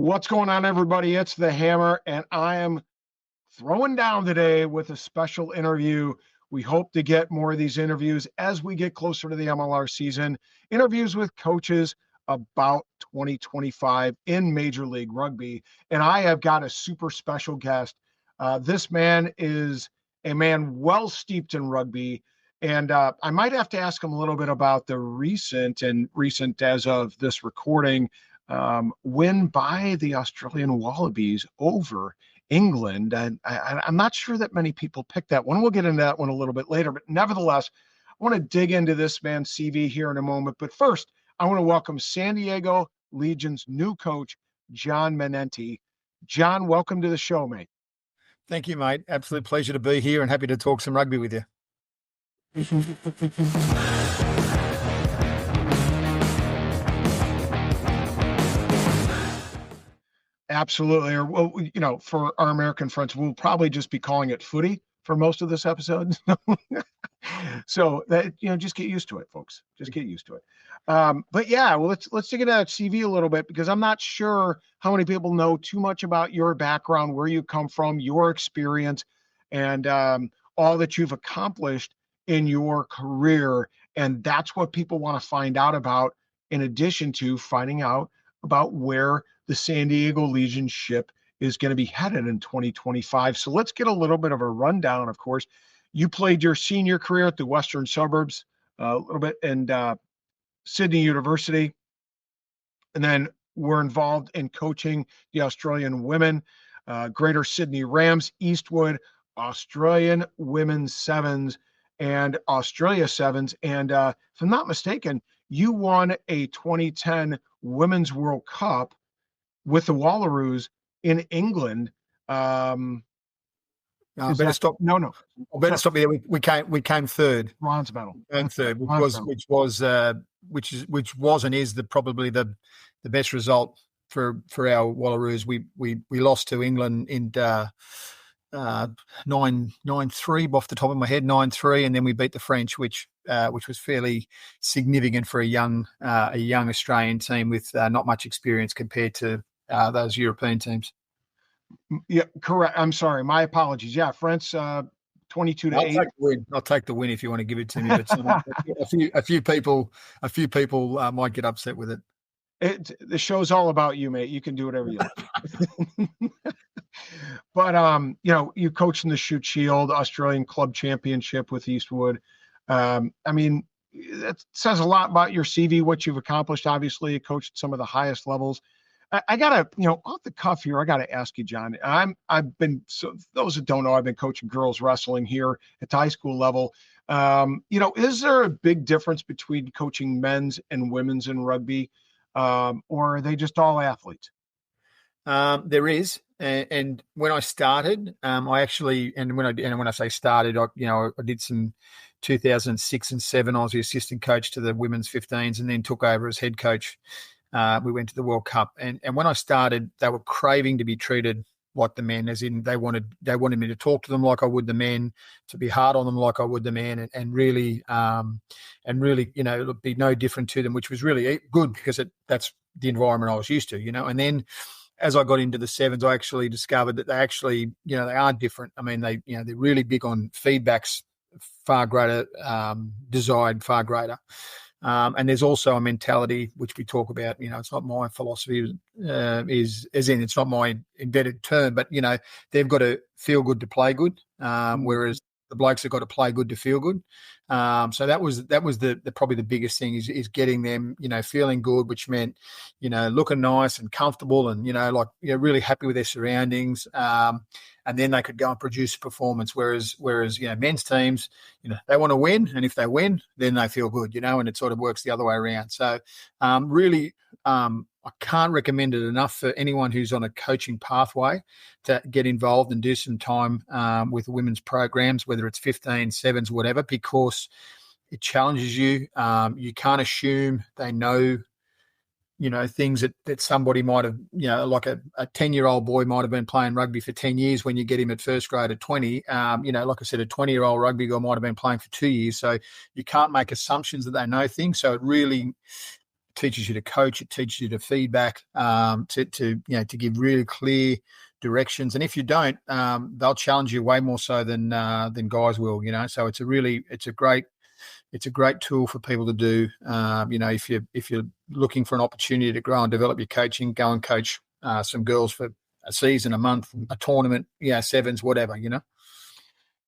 What's going on, everybody? It's the Hammer, and I am throwing down today with a special interview. We hope to get more of these interviews as we get closer to the MLR season. Interviews with coaches about 2025 in Major League Rugby. And I have got a super special guest. This man is a man well steeped in rugby. And I might have to ask him a little bit about the recent as of this recording, win by the Australian Wallabies over England. And I'm not sure that many people picked that one. We'll get into that one a little bit later. But nevertheless, I want to dig into this man's CV here in a moment. But first, I want to welcome San Diego Legion's new coach, John Manenti. John, welcome to the show, mate. Thank you, mate. Absolute pleasure to be here and happy to talk some rugby with you. Absolutely. Or, well, for our American friends, we'll probably just be calling it footy for most of this episode. So that, just get used to it, folks. Just get used to it. But yeah, well, let's dig into that CV a little bit, because I'm not sure how many people know too much about your background, where you come from, your experience, and all that you've accomplished in your career. And that's what people want to find out about, in addition to finding out about where the San Diego Legion ship is going to be headed in 2025. So let's get a little bit of a rundown. Of course, you played your senior career at the Western Suburbs, a little bit, and Sydney University, and then were involved in coaching the Australian women, Greater Sydney Rams, Eastwood, Australian Women's Sevens, and Australia Sevens. And if I'm not mistaken, you won a 2010 Women's World Cup with the Wallaroos in England. I better stop. No. I better stop there. We came third. Bronze medal. And third, which was and is probably the best result for our Wallaroos. We lost to England in 9-3 off the top of my head, 9-3, and then we beat the French, which was fairly significant for a young Australian team with not much experience compared to those European teams. Yeah, correct. I'm sorry. My apologies. Yeah, France 22-8. I'll take the win if you want to give it to me. But a few people might get upset with it. The show's all about you, mate. You can do whatever you like. But you coached in the Shoot Shield Australian Club Championship with Eastwood. I mean, that says a lot about your CV, what you've accomplished. Obviously, you coached at some of the highest levels. I gotta, off the cuff here, I gotta ask you, John. So those that don't know, I've been coaching girls wrestling here at the high school level. Is there a big difference between coaching men's and women's in rugby, or are they just all athletes? There is, and when I started, when I say started, I did some 2006 and 7. I was the assistant coach to the women's 15s, and then took over as head coach. We went to the World Cup, and when I started, they were craving to be treated like the men, as in they wanted me to talk to them like I would the men, to be hard on them like I would the men, and really, be no different to them, which was really good, because that's the environment I was used to, And then as I got into the sevens, I actually discovered that they are different. I mean, they're really big on feedbacks, far greater, desired, far greater. And there's also a mentality, which we talk about, it's not my philosophy, it's not my invented term, but, they've got to feel good to play good, whereas the blokes have got to play good to feel good. So that was the probably the biggest thing is getting them, feeling good, which meant, looking nice and comfortable and, really happy with their surroundings. And then they could go and produce a performance. Whereas men's teams, they want to win, and if they win, then they feel good, and it sort of works the other way around. So I can't recommend it enough for anyone who's on a coaching pathway to get involved and do some time with women's programs, whether it's 15, 7s, whatever, because it challenges you. You can't assume they know things that somebody might have, like a 10-year-old boy might have been playing rugby for 10 years when you get him at first grade at 20. Like I said, a 20-year-old rugby guy might have been playing for 2 years. So you can't make assumptions that they know things. So it really teaches you to coach. It teaches you to feedback, to give really clear directions. And if you don't, they'll challenge you way more so than guys will. So it's a great tool for people to do. If you're looking for an opportunity to grow and develop your coaching, go and coach some girls for a season, a month, a tournament, sevens, whatever.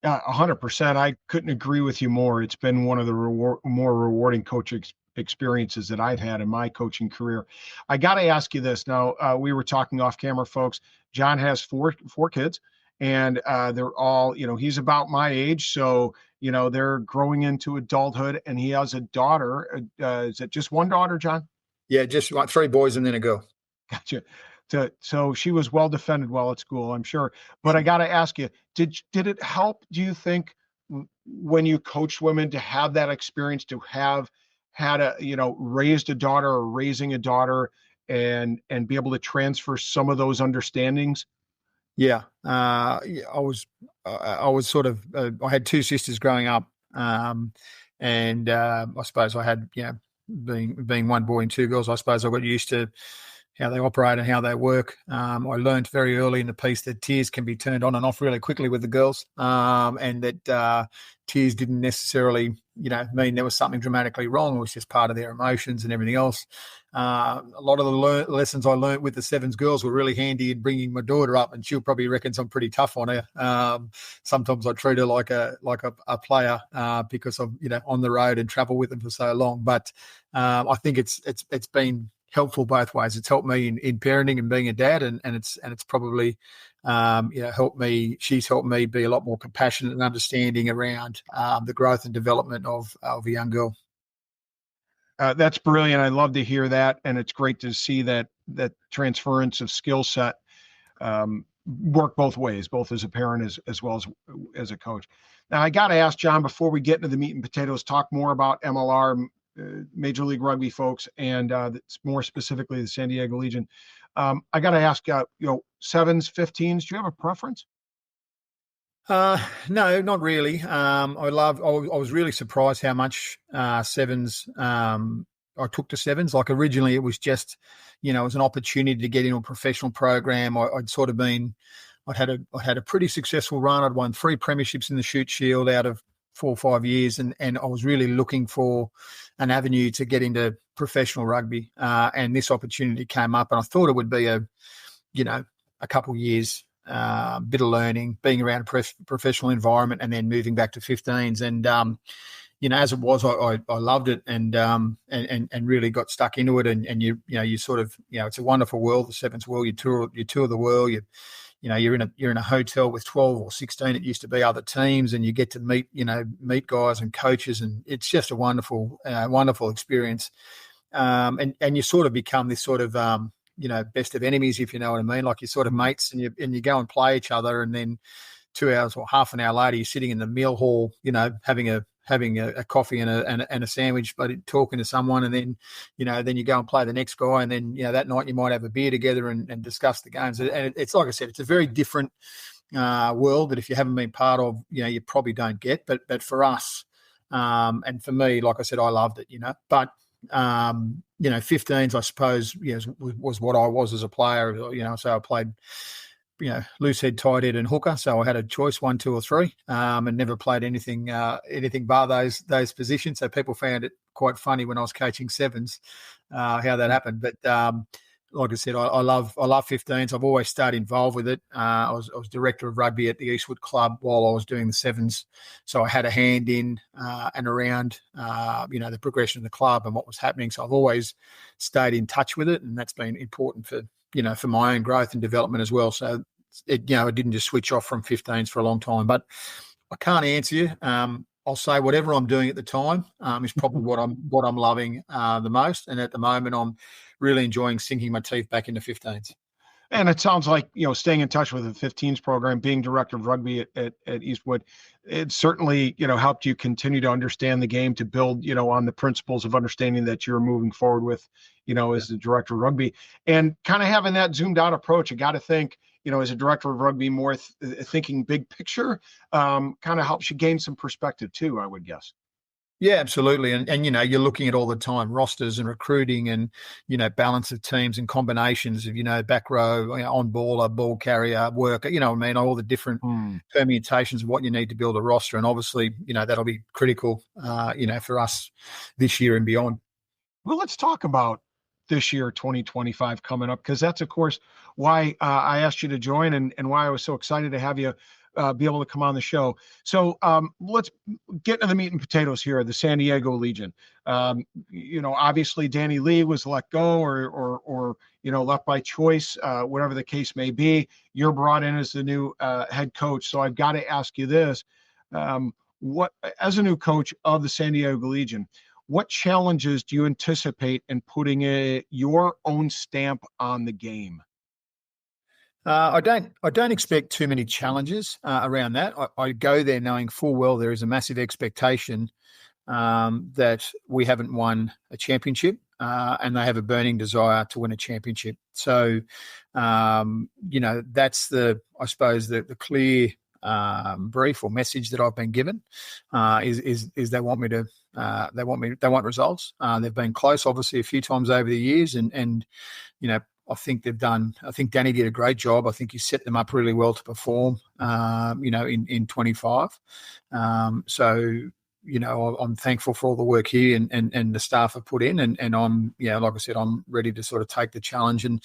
100%. I couldn't agree with you more. It's been one of the more rewarding coaching experiences that I've had in my coaching career. I got to ask you this now. We were talking off camera, folks. John has four kids, and they're all, he's about my age. So, they're growing into adulthood, and he has a daughter. Is it just one daughter, John? Yeah, just like 3 boys and then a girl. Gotcha. So she was well defended while at school, I'm sure. But I got to ask you, did it help, do you think, when you coached women to have that experience, to have had raised a daughter or raising a daughter and be able to transfer some of those understandings? Yeah. I was sort of, I had 2 sisters growing up. And I suppose I had, being one boy and 2 girls, I suppose I got used to how they operate and how they work. I learned very early in the piece that tears can be turned on and off really quickly with the girls, and that tears didn't necessarily, mean there was something dramatically wrong. It was just part of their emotions and everything else. A lot of the lessons I learned with the sevens girls were really handy in bringing my daughter up, and she'll probably reckons I'm pretty tough on her. Sometimes I treat her like a player because I'm on the road and travel with them for so long. But I think it's been helpful both ways. It's helped me in parenting and being a dad, and it's probably helped me. She's helped me be a lot more compassionate and understanding around the growth and development of a young girl. That's brilliant. I love to hear that, and it's great to see that transference of skill set work both ways, both as a parent as well as a coach. Now, I got to ask John, before we get into the meat and potatoes, talk more about MLR, Major League Rugby, folks, and more specifically the San Diego Legion. I got to ask, sevens, 15s, do you have a preference? No, not really. I was really surprised how much sevens I took to sevens. Like originally it was just, it was an opportunity to get into a professional program. I'd had a pretty successful run. I'd won 3 premierships in the Shute Shield out of 4 or 5 years. And I was really looking for an avenue to get into professional rugby. And this opportunity came up, and I thought it would be a couple of years, bit of learning, being around a professional environment, and then moving back to 15s. And, as it was, I loved it and really got stuck into it. And you sort of, it's a wonderful world, the sevens world. You tour the world. You're in a hotel with 12 or 16. It used to be other teams, and you get to meet guys and coaches, and it's just a wonderful experience. And you sort of become this sort of, best of enemies, if you know what I mean. Like you're sort of mates, and you go and play each other, and then 2 hours or half an hour later, you're sitting in the meal hall, having a coffee and a sandwich, but talking to someone, and then you go and play the next guy, and then that night you might have a beer together and discuss the games. And it's like I said, it's a very different world that if you haven't been part of, you probably don't get. But for us, and for me, like I said, I loved it. But 15s, I suppose, was what I was as a player. So I played, loose head, tight head, and hooker. So I had a choice, 1, 2, or 3, and never played anything bar those positions. So people found it quite funny when I was coaching sevens, how that happened. But like I said, I love 15s. I've always stayed involved with it. I was director of rugby at the Eastwood Club while I was doing the sevens, so I had a hand in and around, the progression of the club and what was happening. So I've always stayed in touch with it, and that's been important for my own growth and development as well. So I didn't just switch off from 15s for a long time. But I can't answer you. I'll say whatever I'm doing at the time is probably what I'm loving the most. And at the moment, I'm really enjoying sinking my teeth back into 15s. And it sounds like, staying in touch with the 15s program, being director of rugby at Eastwood, it certainly, helped you continue to understand the game, to build, on the principles of understanding that you're moving forward with, as the director of rugby, and kind of having that zoomed out approach. I got to think, as a director of rugby, more thinking big picture, kind of helps you gain some perspective too, I would guess. Yeah, absolutely. And you're looking at all the time rosters and recruiting and, balance of teams and combinations of, back row, on baller, ball carrier, worker, all the different permutations of what you need to build a roster. And obviously, that'll be critical, for us this year and beyond. Well, let's talk about this year, 2025 coming up, because that's, of course, why I asked you to join and why I was so excited to have you be able to come on the show. So let's get into the meat and potatoes here, the San Diego Legion. Obviously Danny Lee was let go or left by choice, whatever the case may be. You're brought in as the new head coach. So I've got to ask you this. What, as a new coach of the San Diego Legion, what challenges do you anticipate in putting your own stamp on the game? I don't expect too many challenges around that. I go there knowing full well there is a massive expectation that we haven't won a championship, and they have a burning desire to win a championship. So, that's I suppose the clear brief or message that I've been given is they want me to they want results. They've been close, obviously, a few times over the years, and I think Danny did a great job. I think he set them up really well to perform, in 25. So, I'm thankful for all the work he and the staff have put in, and I'm, like I said, I'm ready to sort of take the challenge and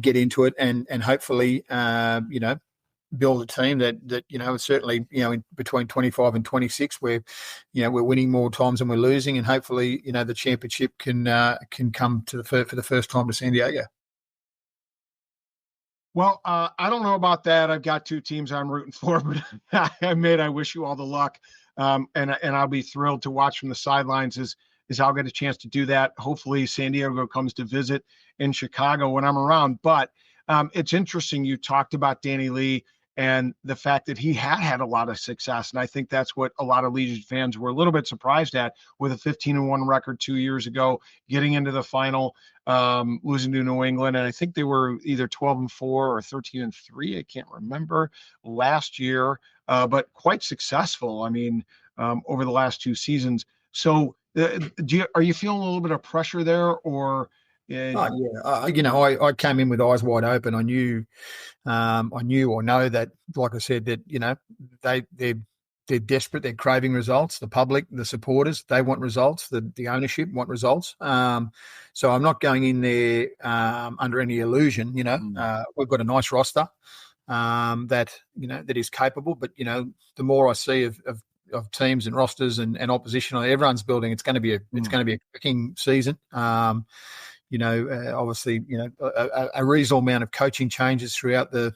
get into it, and hopefully, build a team that certainly, in between 25 and 26, where we're winning more times than we're losing, and hopefully, the championship can come for the first time to San Diego. Well, I don't know about that. I've got two teams I'm rooting for, but I wish you all the luck. And I'll be thrilled to watch from the sidelines as I'll get a chance to do that. Hopefully San Diego comes to visit in Chicago when I'm around. But it's interesting. You talked about Danny Lee and the fact that he had a lot of success. And I think that's what a lot of Legion fans were a little bit surprised at, with a 15-1 record 2 years ago, getting into the final, losing to New England. And I think they were either 12-4 or 13-3. I can't remember last year, but quite successful. I mean, over the last two seasons. So are you feeling a little bit of pressure there, or? I came in with eyes wide open. I knew or know that, like I said, that they're desperate. They're craving results. The public, the supporters, they want results. The ownership want results. So I'm not going in there under any illusion. We've got a nice roster that is capable. But the more I see of teams and rosters and opposition everyone's building, it's going to be a cracking season. Obviously, a reasonable amount of coaching changes throughout the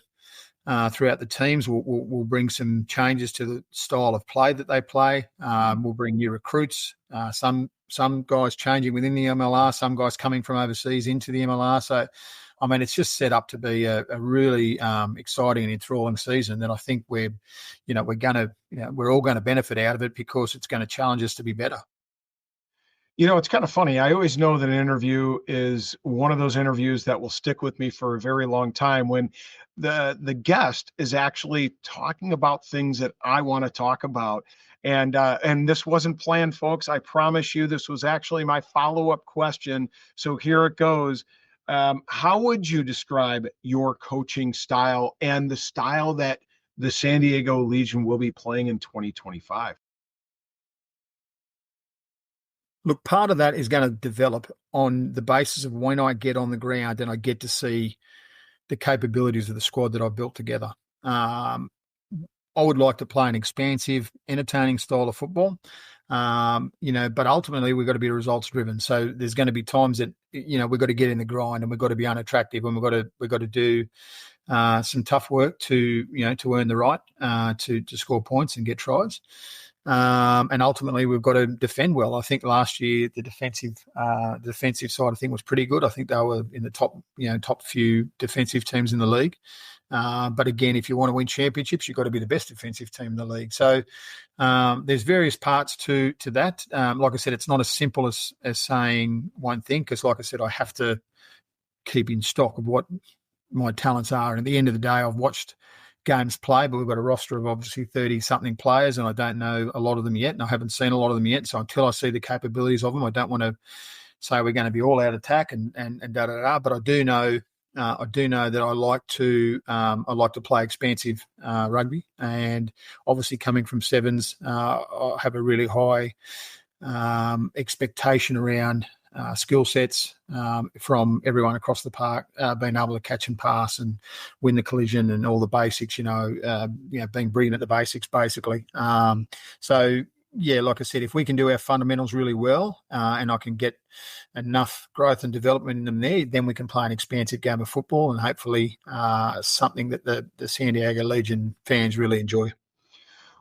teams will bring some changes to the style of play that they play. We'll bring new recruits. Some guys changing within the MLR, some guys coming from overseas into the MLR. So, I mean, it's just set up to be a really exciting and enthralling season that I think we're all going to benefit out of it, because it's going to challenge us to be better. It's kind of funny. I always know that an interview is one of those interviews that will stick with me for a very long time, when the guest is actually talking about things that I want to talk about. And this wasn't planned, folks. I promise you, this was actually my follow-up question. So here it goes. How would you describe your coaching style and the style that the San Diego Legion will be playing in 2025? Look, part of that is going to develop on the basis of when I get on the ground and I get to see the capabilities of the squad that I've built together. I would like to play an expansive, entertaining style of football, but ultimately we've got to be results driven. So there's going to be times that, we've got to get in the grind, and we've got to be unattractive, and we've got to do some tough work to earn the right to score points and get tries. And ultimately, we've got to defend well. I think last year the defensive side of thing was pretty good. I think they were in the top few defensive teams in the league. But again, if you want to win championships, you've got to be the best defensive team in the league. So there's various parts to that. Like I said, it's not as simple as saying one thing, because, like I said, I have to keep in stock of what my talents are. And at the end of the day, I've watched games played, but we've got a roster of obviously 30-something players, and I don't know a lot of them yet, and I haven't seen a lot of them yet. So until I see the capabilities of them, I don't want to say we're going to be all out attack and da da da. But I do know that I like to play expansive rugby, and obviously coming from sevens, I have a really high expectation around skill sets from everyone across the park, being able to catch and pass and win the collision and all the basics, being brilliant at the basics, basically. So, yeah, like I said, if we can do our fundamentals really well and I can get enough growth and development in them there, then we can play an expansive game of football and hopefully something that the San Diego Legion fans really enjoy.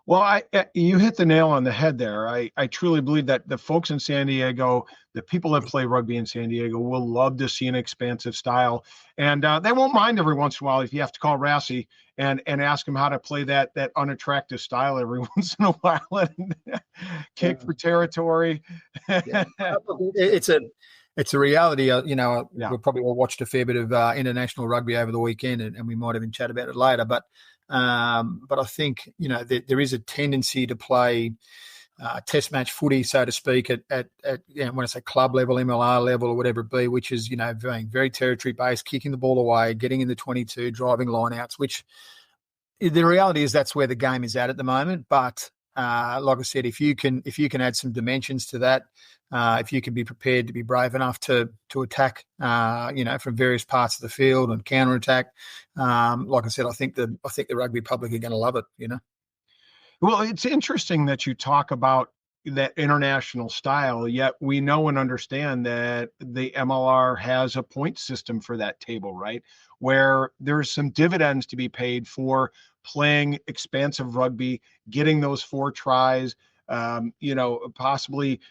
Well, you hit the nail on the head there. I truly believe that the folks in San Diego, the people that play rugby in San Diego, will love to see an expansive style, and they won't mind every once in a while if you have to call Rassi and ask him how to play that unattractive style every once in a while and kick for territory. Yeah. It's a reality. Yeah. We've probably all watched a fair bit of international rugby over the weekend, and we might even chat about it later. But I think there is a tendency to play test match footy, so to speak, at when I say club level, MLR level, or whatever it be, which is being very territory based, kicking the ball away, getting in the 22, driving lineouts. Which the reality is that's where the game is at the moment. But like I said, if you can add some dimensions to that, if you can be prepared to be brave enough to attack, from various parts of the field and counterattack, like I said, I think the rugby public are going to love it. Well, it's interesting that you talk about that international style, yet we know and understand that the MLR has a point system for that table, right? Where there's some dividends to be paid for playing expansive rugby, getting those 4 tries, possibly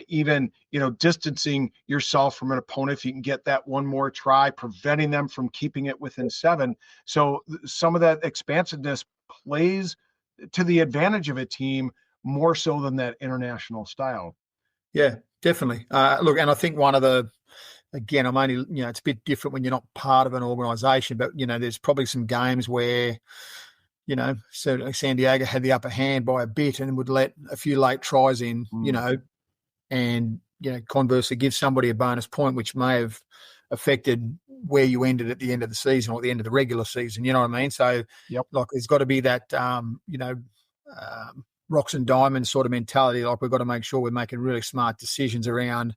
even, distancing yourself from an opponent if you can get that one more try, preventing them from keeping it within 7. So some of that expansiveness plays to the advantage of a team more so than that international style. Yeah, definitely. Look, and I think one of the, again, I'm only, it's a bit different when you're not part of an organisation, but, there's probably some games where, certainly San Diego had the upper hand by a bit and would let a few late tries in, and, conversely give somebody a bonus point, which may have affected where you ended at the end of the season or the end of the regular season. You know what I mean? So, like, there's got to be that, rocks and diamonds sort of mentality. Like, we've got to make sure we're making really smart decisions around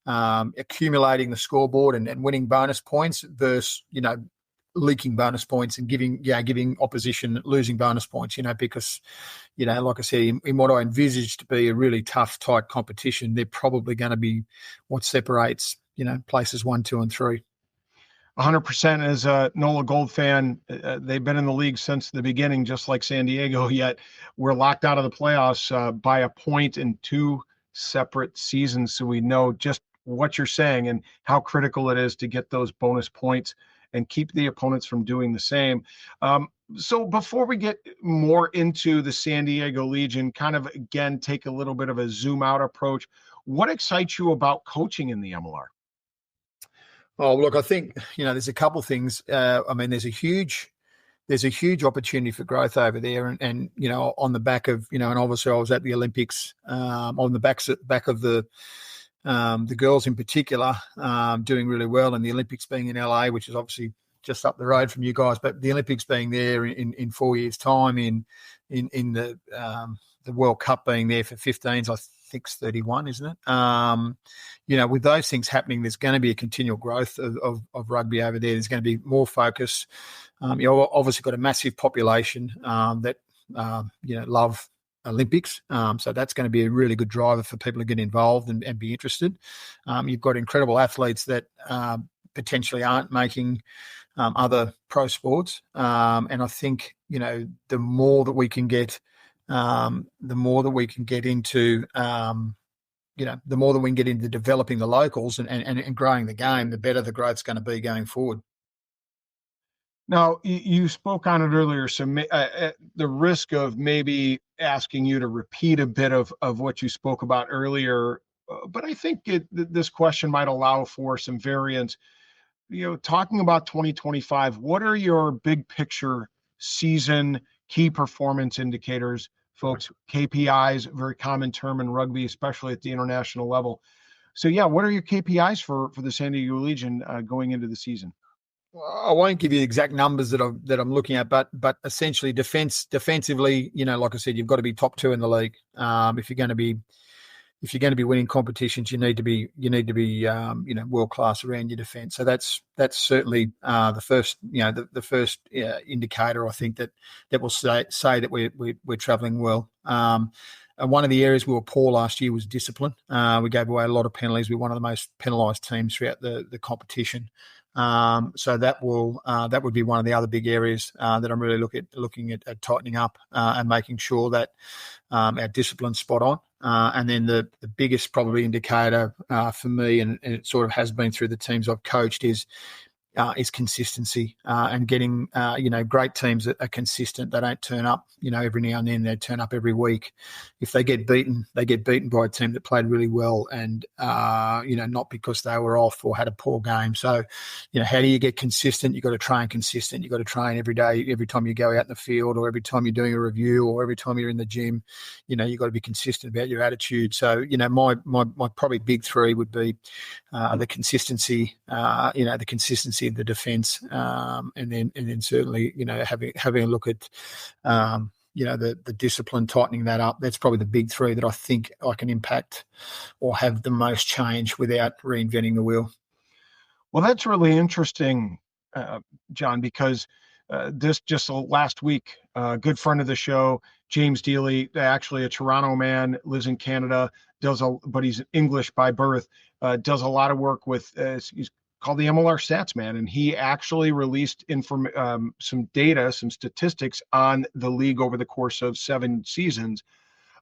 accumulating the scoreboard and winning bonus points versus, leaking bonus points and giving opposition losing bonus points, because, like I said, in what I envisage to be a really tough, tight competition, they're probably going to be what separates, places 1, 2, and 3. 100%. As a NOLA Gold fan, they've been in the league since the beginning, just like San Diego, yet we're locked out of the playoffs by a point in 2 separate seasons. So we know just what you're saying and how critical it is to get those bonus points and keep the opponents from doing the same. So before we get more into the San Diego Legion, kind of, again, take a little bit of a zoom out approach, what excites you about coaching in the MLR? Oh, look, I think, there's a couple of things. There's a huge opportunity for growth over there. And on the back of, and obviously I was at the Olympics, on the back of the girls in particular, doing really well, and the Olympics being in LA, which is obviously just up the road from you guys, but the Olympics being there in 4 years' time, in the World Cup being there for 15s, I think it's 31, isn't it? With those things happening, there's going to be a continual growth of rugby over there. There's going to be more focus. Obviously got a massive population that love Olympics. So that's going to be a really good driver for people to get involved and be interested. You've got incredible athletes that potentially aren't making other pro sports. And I think, the more that we can get into, the more that we can get into developing the locals and growing the game, the better the growth's going to be going forward. Now, you spoke on it earlier, so the risk of maybe asking you to repeat a bit of what you spoke about earlier, but I think this question might allow for some variance. Talking about 2025, what are your big picture season key performance indicators, folks. KPIs, very common term in rugby, especially at the international level. So yeah, what are your KPIs for the San Diego Legion going into the season? I won't give you exact numbers that I'm looking at, but essentially defensively, like I said, you've got to be top 2 in the league. If you're going to be winning competitions, you need to be world class around your defence. So that's certainly the first indicator I think that will say that we're travelling well. And one of the areas we were poor last year was discipline. We gave away a lot of penalties. We're one of the most penalised teams throughout the competition. So that would be one of the other big areas that I'm really looking at tightening up and making sure that our discipline's spot on. And then the biggest probably indicator for me, and it sort of has been through the teams I've coached, is consistency and getting great teams that are consistent. They don't turn up every now and then. They turn up every week. If they get beaten, they get beaten by a team that played really well, and not because they were off or had a poor game. So how do you get consistent? You've got to train consistent. You've got to train every day, every time you go out in the field, or every time you're doing a review, or every time you're in the gym. You've got to be consistent about your attitude. So my probably big 3 would be the consistency of the defence, and then certainly having a look at the discipline, tightening that up. That's probably the big 3 that I think I can impact or have the most change without reinventing the wheel. Well, that's really interesting, John, because this just last week, a good friend of the show, James Dealey, actually a Toronto man, lives in Canada, but he's English by birth, does a lot of work with, he's called the MLR Stats Man, and he actually released some data, some statistics on the league over the course of 7 seasons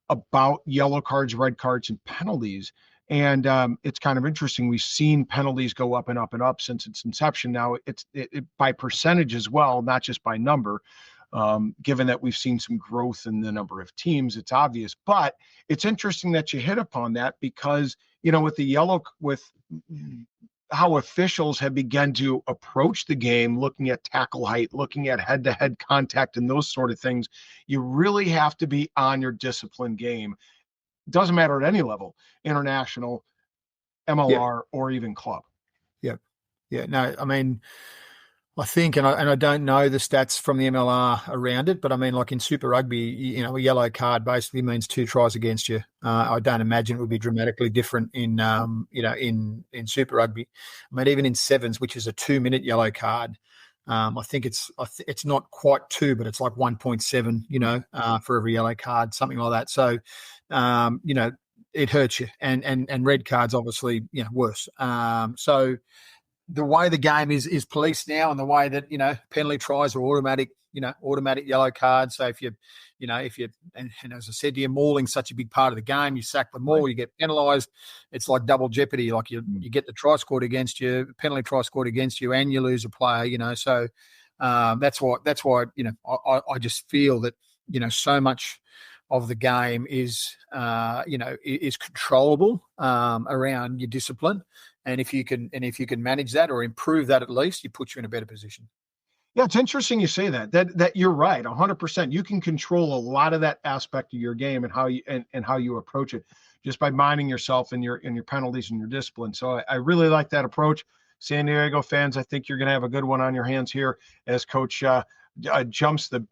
about yellow cards, red cards, and penalties. And it's kind of interesting. We've seen penalties go up and up and up since its inception. Now it's by percentage as well, not just by number. Given that we've seen some growth in the number of teams, it's obvious. But it's interesting that you hit upon that because, with how officials have begun to approach the game, looking at tackle height, looking at head-to-head contact and those sort of things, you really have to be on your discipline game. Doesn't matter at any level, international, MLR, or even club. Yeah. No, I mean, I think, and I don't know the stats from the MLR around it, but I mean, like in Super Rugby, a yellow card basically means 2 tries against you. I don't imagine it would be dramatically different in Super Rugby. I mean, even in sevens, which is a 2-minute yellow card, I think it's not quite 2, but it's like 1.7, for every yellow card, something like that. So, it hurts you, and red cards obviously, worse. So the way the game is policed now, and the way that penalty tries are automatic yellow cards. So if you and as I said to you, mauling's such a big part of the game. You sack the maul, you get penalised. It's like double jeopardy. Like you get the try scored against you, penalty try scored against you, and you lose a player. So that's why I just feel that so much of the game is controllable around your discipline. And if you can manage that or improve that, at least, it puts you in a better position. Yeah, it's interesting you say that you're right, 100%. You can control a lot of that aspect of your game and how you approach it just by minding yourself and your penalties and your discipline. So I really like that approach. San Diego fans, I think you're going to have a good one on your hands here as Coach jumps the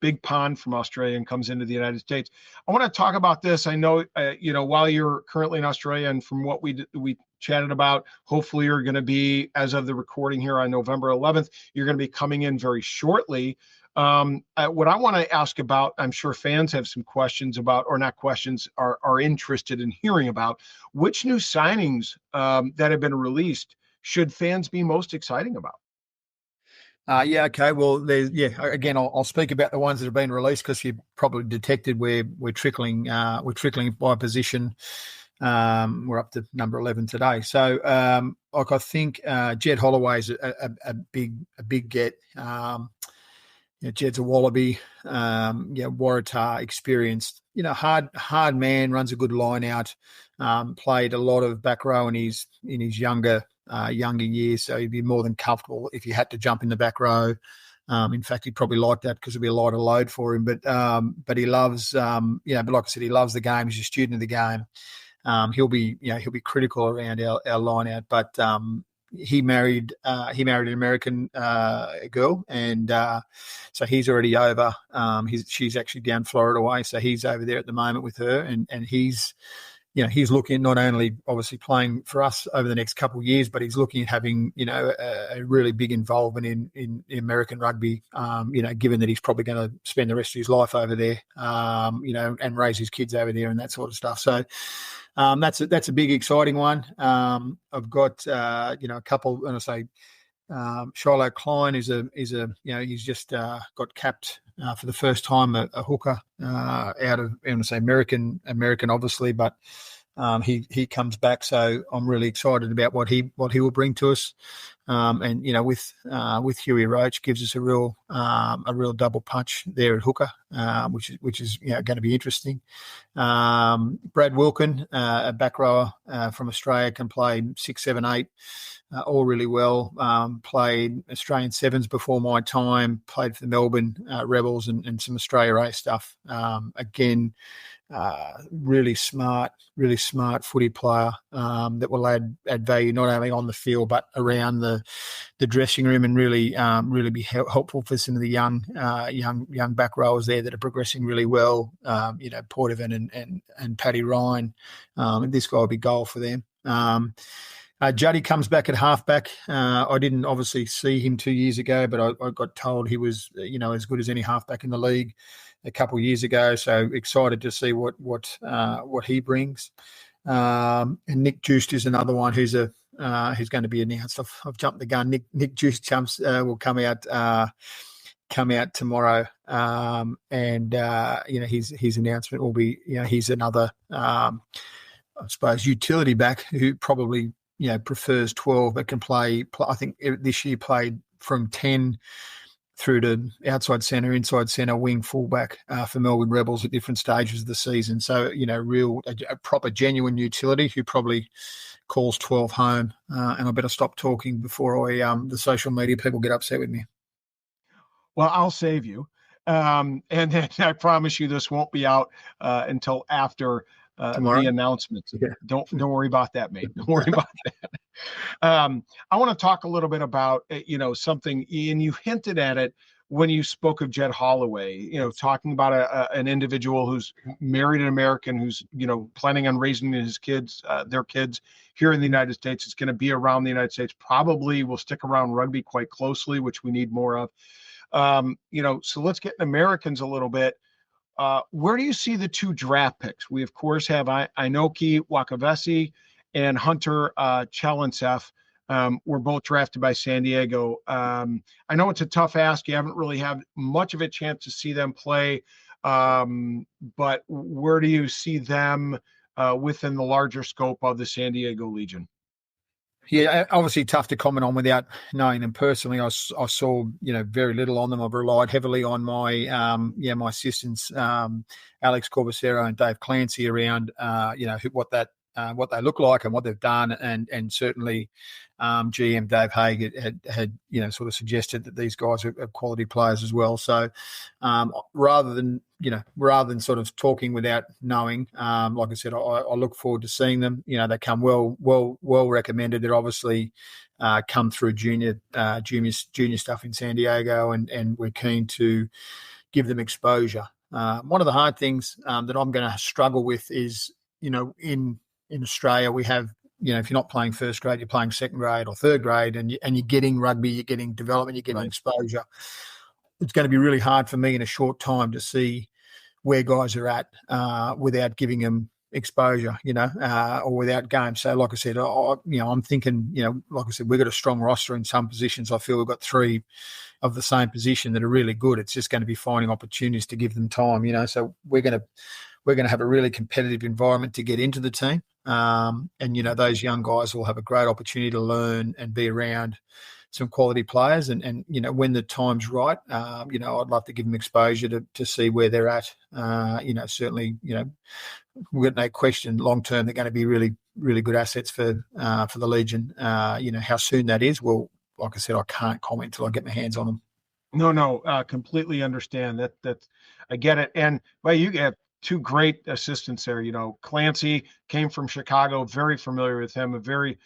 big pond from Australia and comes into the United States. I want to talk about this. I know, while you're currently in Australia, and from what we chatted about, hopefully you're going to be, as of the recording here on November 11th, you're going to be coming in very shortly. What I want to ask about, I'm sure fans have some questions about, or not questions, are interested in hearing about, which new signings that have been released should fans be most exciting about? Okay. Well, again, I'll speak about the ones that have been released because you probably detected we're trickling by position. We're up to number 11 today. So, I think Jed Holloway's a big get. Jed's a Wallaby, Waratah experienced, hard man, runs a good line out, played a lot of back row in his younger years, so he'd be more than comfortable if you had to jump in the back row. In fact, he'd probably like that because it'd be a lighter load for him. But he loves, but like I said, he loves the game. He's a student of the game. He'll be critical around our line out. But he married an American girl, and so he's already over. She's actually down Florida way, so he's over there at the moment with her, and he's looking not only obviously playing for us over the next couple of years, but he's looking at having, a really big involvement in American rugby, given that he's probably going to spend the rest of his life over there, and raise his kids over there and that sort of stuff. So that's a big, exciting one. I've got, a couple, and I say, Shiloh Klein is he's just got capped for the first time a hooker out of, I want to say American obviously, but he comes back, so I'm really excited about what he will bring to us. And with Huey Roach gives us a real double punch there at hooker, which is going to be interesting. Brad Wilkin, a back rower from Australia, can play 6, 7, 8. All really well. Played Australian sevens before my time. Played for the Melbourne Rebels and some Australia A stuff. Again, really smart footy player that will add value not only on the field but around the dressing room, and really be helpful for some of the young back rowers there that are progressing really well. Portavan and Paddy Ryan. This guy will be goal for them. Juddy comes back at halfback. I didn't obviously see him 2 years ago, but I got told he was, as good as any halfback in the league a couple of years ago. So excited to see what he brings. And Nick Juiced is another one who's going to be announced. I've jumped the gun. Nick Juiced will come out tomorrow. His announcement will be, he's another, I suppose, utility back who probably, prefers 12, but can play. I think this year played from 10 through to outside centre, inside centre, wing, fullback for Melbourne Rebels at different stages of the season. So, a proper, genuine utility who probably calls 12 home. And I better stop talking before the social media people get upset with me. Well, I'll save you. And I promise you this won't be out until after the announcement. Yeah. Don't worry about that, mate. Don't worry about that. I want to talk a little bit about, something, and you hinted at it when you spoke of Jed Holloway, talking about an individual who's married an American, who's, planning on raising their kids here in the United States. It's going to be around the United States, probably will stick around rugby quite closely, which we need more of. So let's get Americans a little bit. Where do you see the two draft picks? We, of course, have Inoki Wakavesi and Hunter Chalansef. Were both drafted by San Diego. I know it's a tough ask. You haven't really had much of a chance to see them play. But where do you see them within the larger scope of the San Diego Legion? Yeah, obviously tough to comment on without knowing them personally. I saw, very little on them. I've relied heavily on my assistants, Alex Corbacero and Dave Clancy around, what they look like and what they've done. And certainly GM Dave Haig had sort of suggested that these guys are quality players as well. So rather than sort of talking without knowing, like I said, I look forward to seeing them. They come well recommended. They're obviously come through junior stuff in San Diego, and we're keen to give them exposure. One of the hard things that I'm going to struggle with is, in Australia, we have, if you're not playing first grade, you're playing second grade or third grade, and you're getting rugby, you're getting development, you're getting exposure. It's going to be really hard for me in a short time to see where guys are at without giving them exposure, or without games. So, like I said, I'm thinking, like I said, we've got a strong roster in some positions. I feel we've got 3 of the same position that are really good. It's just going to be finding opportunities to give them time, So we're going to have a really competitive environment to get into the team. And, those young guys will have a great opportunity to learn and be around some quality players. And when the time's right, I'd love to give them exposure to see where they're at. Certainly, we've got no question long-term they're going to be really, really good assets for the Legion. How soon that is, well, like I said, I can't comment until I get my hands on them. No, completely understand that. I get it. And well, you have two great assistants there. Clancy came from Chicago, very familiar with him, a very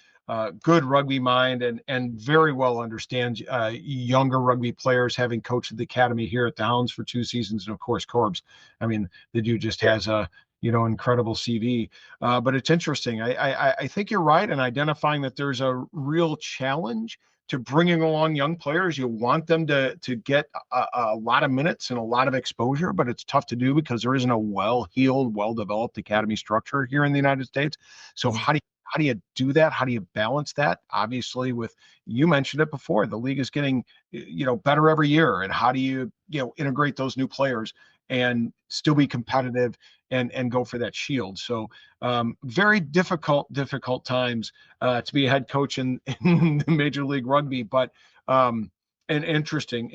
good rugby mind, and very well understands younger rugby players, having coached at the academy here at the Hounds for 2 seasons, and of course Corbs. I mean, the dude just has a incredible CV. But it's interesting. I think you're right in identifying that there's a real challenge to bringing along young players. You want them to get a lot of minutes and a lot of exposure, but it's tough to do because there isn't a well-heeled, well-developed academy structure here in the United States. So how do you do that? How do you balance that? Obviously, you mentioned it before, the league is getting better every year, and how do you integrate those new players and still be competitive and go for that shield? So very difficult times to be a head coach in Major League Rugby, but an interesting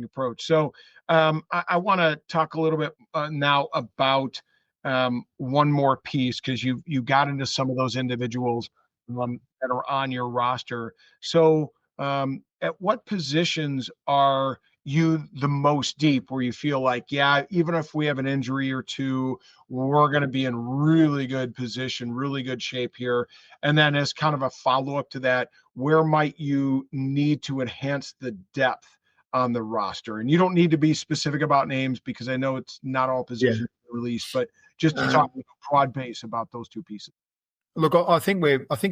approach. So I want to talk a little bit now about one more piece, because you got into some of those individuals that are on your roster. So at what positions are you the most deep, where you feel like, yeah, even if we have an injury or two, we're going to be in really good position, really good shape here? And then as kind of a follow-up to that, where might you need to enhance the depth on the roster? And you don't need to be specific about names, because I know it's not all positions released, but just to talk broad base about those two pieces. Look, I think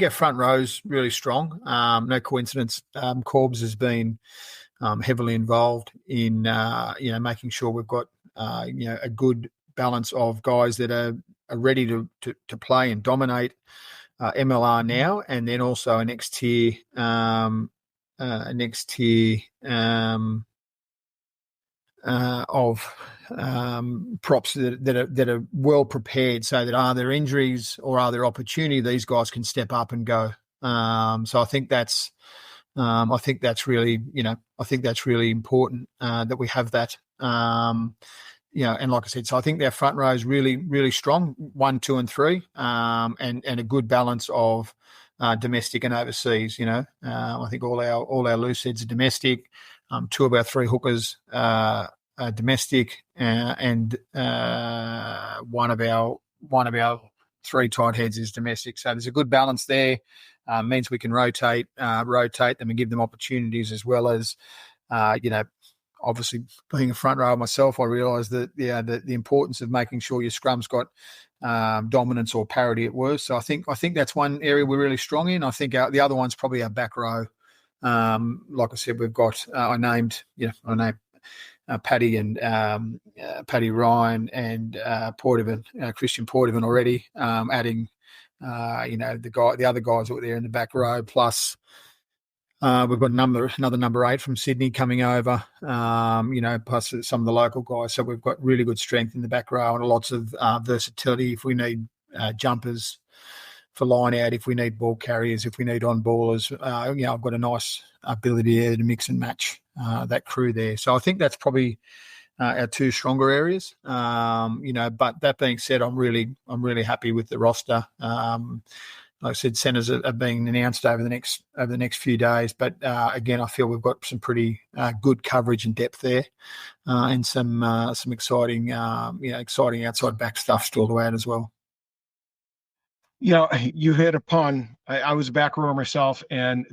our front row's really strong. No coincidence. Corbs has been heavily involved in making sure we've got a good balance of guys that are ready to play and dominate MLR now, and then also a next tier of props that are well prepared, so that are there injuries or are there opportunity, these guys can step up and go. So I think that's really important that we have that. And like I said, so I think their front row is really, really strong, 1, 2, and 3, and a good balance of domestic and overseas. I think all our loose heads are domestic. 2 of our 3 hookers are domestic, and one of our 3 tight heads is domestic. So there's a good balance there. Means we can rotate them and give them opportunities, as well as obviously being a front row myself, I realise that the importance of making sure your scrum's got dominance or parity at worst. So I think that's one area we're really strong in. I think the other one's probably our back row. Like I said, we've got I named Paddy and Paddy Ryan and Poitevin, Christian Poitevin already. Adding the other guys that were there in the back row, plus we've got another number 8 from Sydney coming over, plus some of the local guys. So we've got really good strength in the back row and lots of versatility if we need jumpers for line out, if we need ball carriers, if we need on ballers. I've got a nice ability there to mix and match that crew there. So I think that's probably our 2 stronger areas. But that being said, I'm really happy with the roster. Like I said, centres are being announced over the next few days. But again, I feel we've got some pretty good coverage and depth there, and some exciting outside back stuff still to add as well. You hit upon, I was a back rower myself, and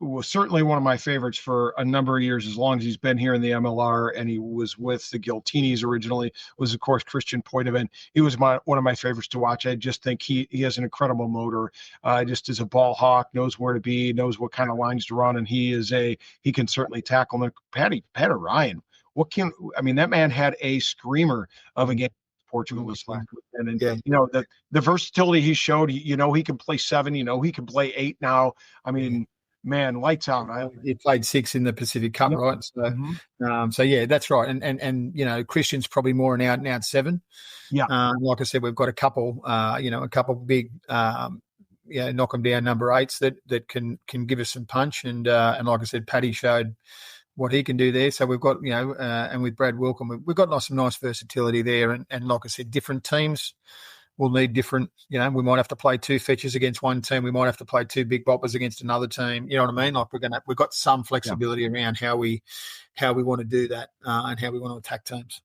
was certainly one of my favorites for a number of years, as long as he's been here in the MLR, and he was with the Giltinis originally, was of course Christian Poitevin. He was one of my favorites to watch. I just think he has an incredible motor, just as a ball hawk, knows where to be, knows what kind of lines to run, and he can certainly tackle. And Paddy Ryan, that man had a screamer of a game. Portugal this last weekend, and the versatility he showed. He can play 7. He can play 8 now. Man, lights out. He played 6 in the Pacific Cup, right? So, so yeah, that's right. And Christian's probably more an out and out 7. Yeah. Like I said, we've got a couple big, knock them down number 8s that can give us some punch. And like I said, Paddy showed what he can do there. So we've got, and with Brad Wilcombe, we've got some nice versatility there. And like I said, different teams we'll need different, we might have to play two fetchers against one team. We might have to play two big boppers against another team. You know what I mean? Like we've got some flexibility around how we want to do that and how we want to attack teams.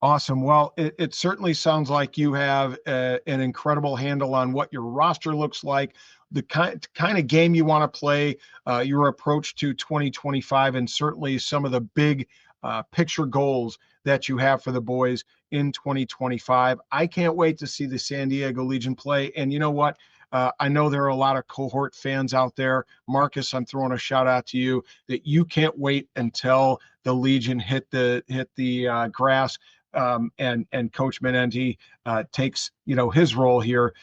Awesome. Well, it certainly sounds like you have an incredible handle on what your roster looks like, the kind of game you want to play, your approach to 2025, and certainly some of the big picture goals that you have for the boys in 2025. I can't wait to see the San Diego Legion play. And you know what? I know there are a lot of cohort fans out there. Marcus, I'm throwing a shout out to you that you can't wait until the Legion hit the grass. And Coach Manenti takes his role here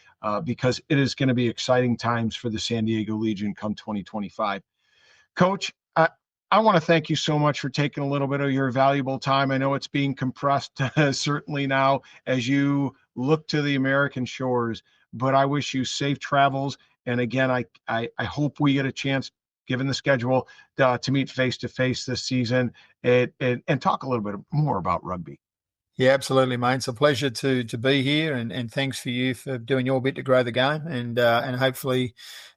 because it is going to be exciting times for the San Diego Legion come 2025. Coach, I want to thank you so much for taking a little bit of your valuable time. I know it's being compressed certainly now as you look to the American shores, but I wish you safe travels. And again, I hope we get a chance, given the schedule, to meet face-to-face this season and talk a little bit more about rugby. Yeah, absolutely, mate. It's a pleasure to be here, and thanks for you for doing your bit to grow the game, and hopefully,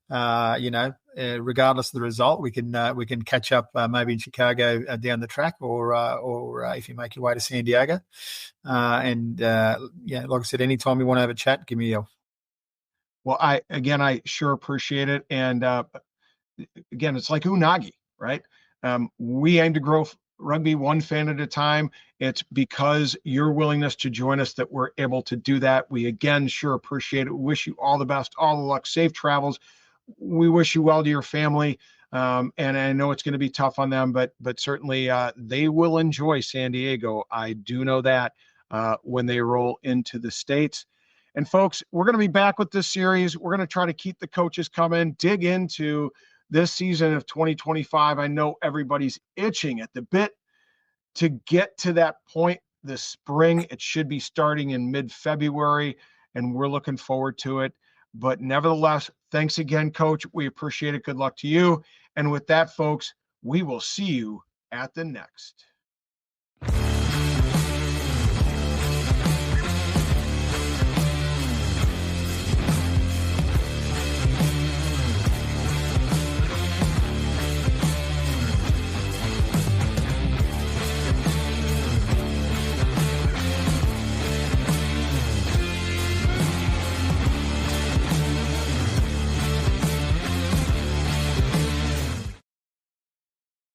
regardless of the result, we can catch up maybe in Chicago down the track, or if you make your way to San Diego, like I said, anytime you want to have a chat, give me a yell. Well, I sure appreciate it, and again, it's like unagi, right? We aim to grow rugby one fan at a time. It's because your willingness to join us that we're able to do that. We again sure appreciate it. We wish you all the best, all the luck, safe travels. We wish you well to your family. And I know it's going to be tough on them, but certainly they will enjoy San Diego. I do know that when they roll into the States. And folks, we're going to be back with this series. We're going to try to keep the coaches coming, dig into this season of 2025. I know everybody's itching at the bit to get to that point this spring. It should be starting in mid-February, and we're looking forward to it. But nevertheless, thanks again, Coach. We appreciate it. Good luck to you. And with that, folks, we will see you at the next.